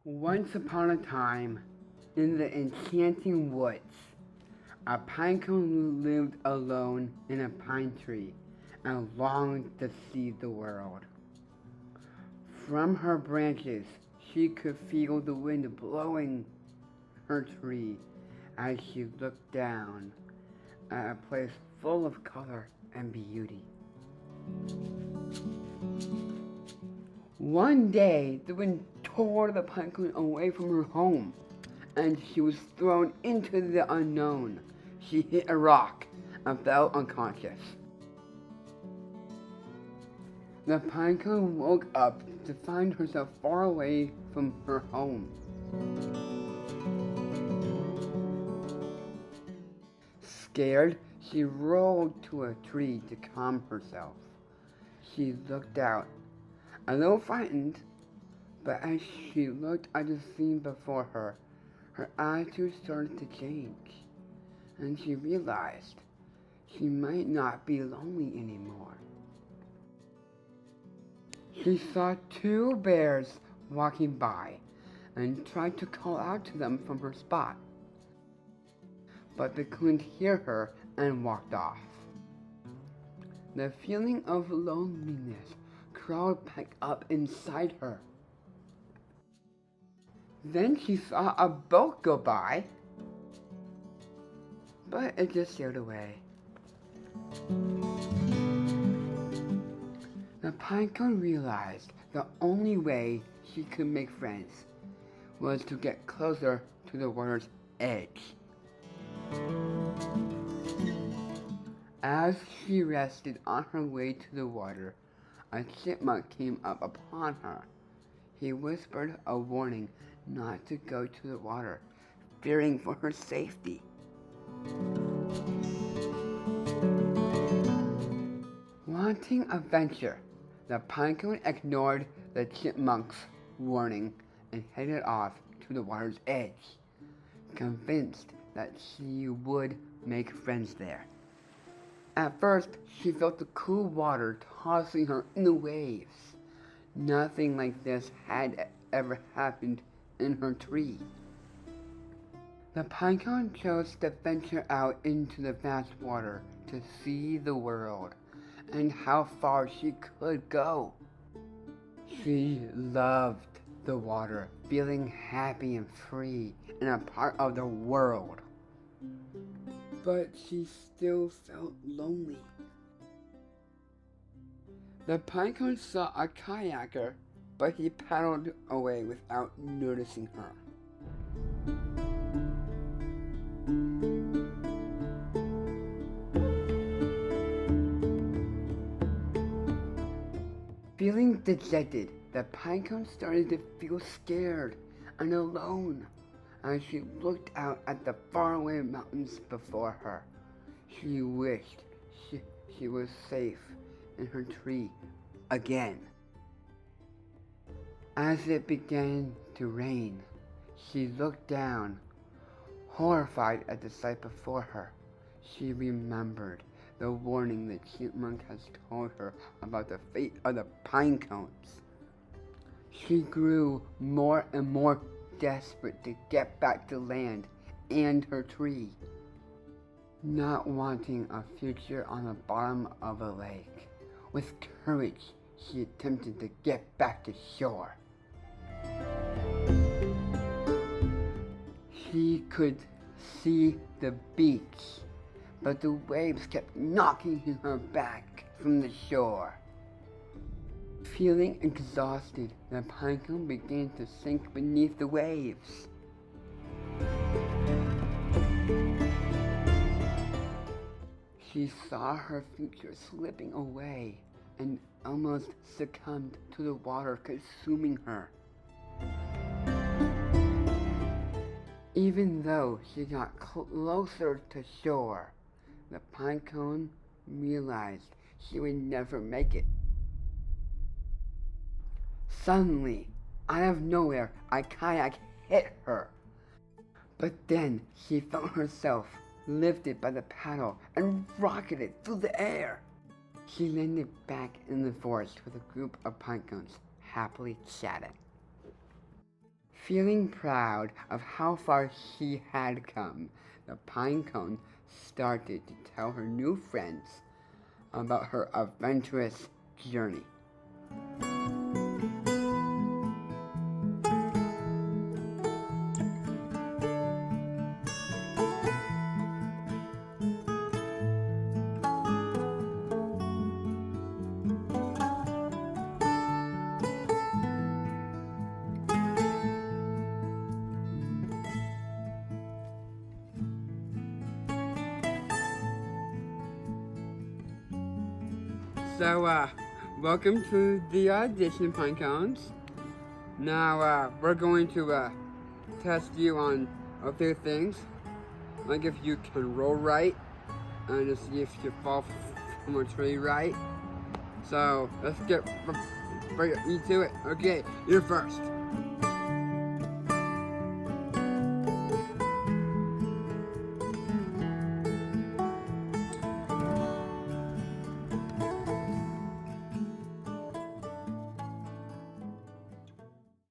Once upon a time, in the enchanting woods, a pinecone lived alone in a pine tree and longed to see the world. From her branches, she could feel the wind blowing her tree as she looked down at a place full of color and beauty. One day, the wind tore the pinecone away from her home, and she was thrown into the unknown. She hit a rock and fell unconscious. The pinecone woke up to find herself far away from her home. Scared, she rolled to a tree to calm herself. She looked out, a little frightened, but as she looked at the scene before her, her attitude started to change, and she realized she might not be lonely anymore. She saw two bears walking by and tried to call out to them from her spot, but they couldn't hear her and walked off. The feeling of loneliness crawled back up inside her. Then she saw a boat go by, but it just sailed away. The pinecone realized the only way she could make friends was to get closer to the water's edge. As she rested on her way to the water, a chipmunk came up upon her. He whispered a warning not to go to the water, fearing for her safety. Wanting adventure, the pinecone ignored the chipmunk's warning and headed off to the water's edge, convinced that she would make friends there. At first, she felt the cool water tossing her in the waves. Nothing like this had ever happened in her tree. The pinecone chose to venture out into the vast water to see the world and how far she could go. She loved the water, feeling happy and free and a part of the world. But she still felt lonely. The pinecone saw a kayaker, but he paddled away without noticing her. Feeling dejected, the pinecone started to feel scared and alone. As she looked out at the faraway mountains before her, she wished she was safe in her tree again. As it began to rain, she looked down, horrified at the sight before her. She remembered the warning the chipmunk has told her about the fate of the pinecones. She grew more and more desperate to get back to land and her tree. Not wanting a future on the bottom of a lake, with courage she attempted to get back to shore. She could see the beach, but the waves kept knocking her back from the shore. Feeling exhausted, the pinecone began to sink beneath the waves. She saw her future slipping away and almost succumbed to the water consuming her. Even though she got closer to shore, the pinecone realized she would never make it. Suddenly, out of nowhere, a kayak hit her. But then she felt herself lifted by the paddle and rocketed through the air. She landed back in the forest with a group of pinecones, happily chatting. Feeling proud of how far she had come, the pinecone started to tell her new friends about her adventurous journey. So, welcome to the audition, Pinecones. Now, we're going to test you on a few things, like if you can roll right, and to see if you fall from a tree right. So, let's get right to it. Okay, you're first.